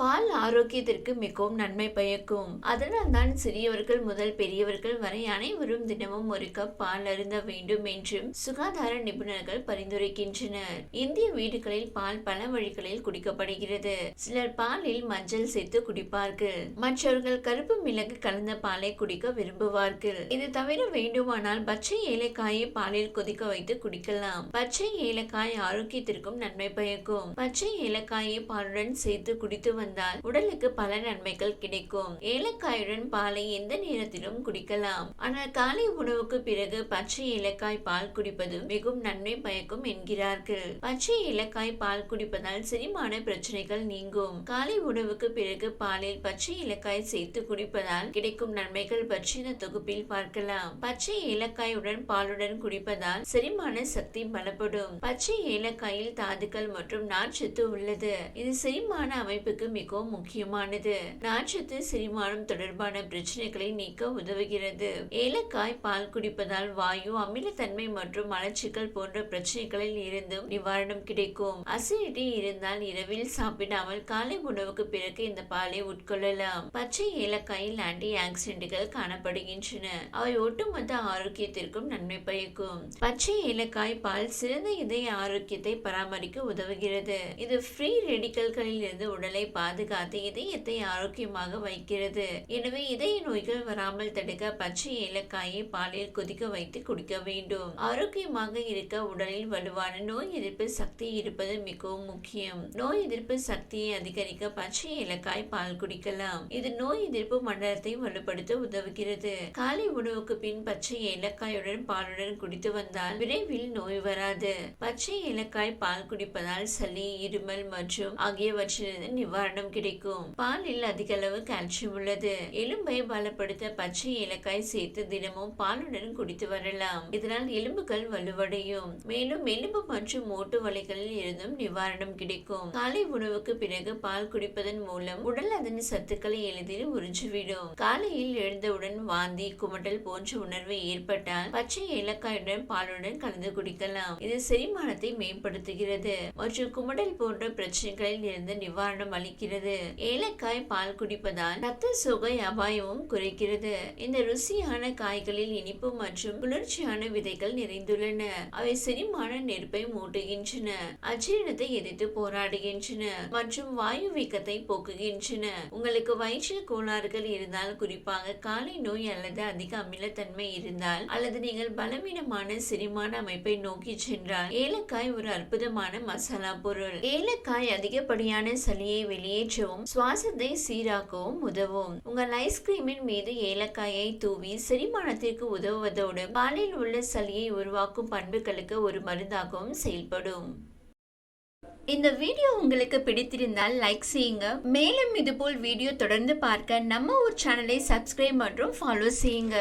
பால் ஆரோக்கியத்திற்கு மிகவும் நன்மை பயக்கும். அதனால் தான் சிறியவர்கள் முதல் பெரியவர்கள் வரை அனைவரும் தினமும் ஒரு கப் பால் அருந்த வேண்டும் என்றும் சுகாதார நிபுணர்கள் பரிந்துரைக்கின்றனர். இந்திய வீடுகளில் பால் பல வழிகளில் குடிக்கப்படுகிறது. சிலர் பாலில் மஞ்சள் சேர்த்து குடிப்பார்கள். மற்றவர்கள் கருப்பு மிளகு கலந்த பாலை குடிக்க விரும்புவார்கள். இது தவிர வேண்டுமானால் பச்சை ஏலக்காயை பாலில் கொதிக்க வைத்து குடிக்கலாம். பச்சை ஏலக்காய் ஆரோக்கியத்திற்கும் நன்மை பயக்கும். பச்சை ஏலக்காயை பாலுடன் சேர்த்து குடித்து வந்தால் உடலுக்கு பல நன்மைகள் கிடைக்கும். ஏலக்காயுடன் பாலை எந்த நேரத்திலும் குடிக்கலாம். ஆனால் காலை உணவுக்கு பிறகு பச்சை ஏலக்காய் பால் குடிப்பது மிகவும் நன்மை பயக்கும் என்கிறார்கள். பச்சை ஏலக்காய் பால் குடிப்பதால் செரிமான பிரச்சனைகள் நீங்கும். காலை உணவுக்கு பிறகு பாலில் பச்சை ஏலக்காய் சேர்த்து குடிப்பதால் கிடைக்கும் நன்மைகள் பற்றி இந்த தொகுப்பில் பார்க்கலாம். பச்சை ஏலக்காயுடன் பாலுடன் குடிப்பதால் செரிமான சக்தி பலப்படும். பச்சை ஏலக்காயில் தாதுக்கள் மற்றும் நார்ச்சத்து உள்ளது. இது செரிமான அமைப்புக்கு மிகவும் முக்கியமானது. நார்ச்சத்து செரிமானம் தொடர்பான பிரச்சனைகளை நீக்க உதவுகிறது. ஏலக்காய் பால் குடிப்பதால் வாயு, அமிலத்தன்மை மற்றும் மலச்சிக்கல் போன்ற பிரச்சனைகளில் இருந்தும் நிவாரணம் கிடைக்கும். அசிடிட்டி இருந்தால் இரவில் சாப்பிடாமல் காலை உணவுக்கு பிறகு இந்த பாலை உட்கொள்ளலாம். பச்சை ஏலக்காயில் ஆன்டி ஆக்சிடென்ட்கள் காணப்படுகின்றன. அவை ஒட்டுமொத்த ஆரோக்கியத்திற்கும் நன்மை பயக்கும். பச்சை ஏலக்காய் பால் சிறந்த இதய ஆரோக்கியத்தை பராமரிக்க உதவுகிறது. இது ஃப்ரீ ரேடிக்கல்களில் இருந்து உடலை பாதுகாத்து இதயத்தை ஆரோக்கியமாக வைக்கிறது. எனவே இதய நோய்கள் வராமல் தடுக்க பச்சை ஏலக்காயை பாலில் கொதிக்க வைத்து குடிக்க வேண்டும். ஆரோக்கியமாக இருக்க உடலில் வலுவான நோய் எதிர்ப்பு சக்தி இருப்பது மிகவும் முக்கியம். நோய் எதிர்ப்பு சக்தியை அதிகரிக்க பச்சை ஏலக்காய் பால் குடிக்கலாம். இது நோய் எதிர்ப்பு மண்டலத்தை வலுப்படுத்த உதவுகிறது. காலை உணவுக்கு பின் பச்சை ஏலக்காயுடன் பாலுடன் குடித்து வந்தால் விரைவில் நோய் வராது. பச்சை ஏலக்காய் பால் குடிப்பதால் சளி, இருமல் மற்றும் ஆகியவற்றிலிருந்து நிவாரணம் கிடைக்கும். பாலில் அதிக அளவு கால்சியம் உள்ளது. எலும்பை பலப்படுத்த பச்சை ஏலக்காய் சேர்த்து தினமும் பாலுடன் குடித்து வரலாம். இதனால் எலும்புகள் வலுவடையும். மேலும் எலும்பு மற்றும் மூட்டு வலிகளில் இருந்தும் நிவாரணம் கிடைக்கும். காலை உணவுக்கு பிறகு பால் குடிப்பதன் மூலம் உடல் அதன் சத்துக்களை எளிதில் உறிஞ்சிவிடும். காலையில் எழுந்தவுடன் வாந்தி, குமட்டல் போன்ற உணர்வு ஏற்பட்டால் பச்சை ஏலக்காயுடன் பாலுடன் கலந்து குடிக்கலாம். இது செரிமானத்தை மேம்படுத்துகிறது மற்றும் குமட்டல் போன்ற பிரச்சனைகளில் இருந்து நிவாரணம் அளிக்கிறது. ஏலக்காய் பால் குடிப்பதால் ரத்த சோகை அபாயமும் குறைக்கிறது. இந்த ருசியான காய்களில் இனிப்பு மற்றும் குளிர்ச்சியான விதைகள் நிறைந்துள்ளன. அவை செரிமான நெருப்பை மூட்டுகின்றன, அஜீரணத்தை எதிர்த்து போராடுகின்றன மற்றும் வாயு வீக்கத்தை போக்குகின்றன. உங்களுக்கு வயிற்றில் கோளாறுகள் இருந்தால், குறிப்பாக காலை நோய் அல்லது அதிக அமிலத்தன்மை இருந்தால், அல்லது நீங்கள் பலவீனமான செரிமான அமைப்பை நோக்கி சென்றால் ஏலக்காய் ஒரு அற்புதமான மசாலா பொருள். ஏலக்காய் அதிகப்படியான சளியை வெளியேற்றவும் சுவாசத்தை சீராக்கவும் உதவும். உங்கள் ஐஸ்கிரீமின் மீது ஏலக்காயை தூவி செரிமானத்திற்கு உதவுவதோடு பாலில் உள்ள சளியை உருவாக்கும் பண்புகளுக்கு ஒரு மருந்தாகவும் செயல்படும். இந்த வீடியோ உங்களுக்கு பிடித்திருந்தால் லைக் செய்யுங்க. மேலும் இதுபோல் வீடியோ தொடர்ந்து பார்க்க நம்ம ஒரு சேனலை சப்ஸ்கிரைப் மற்றும் ஃபாலோ செய்யுங்க.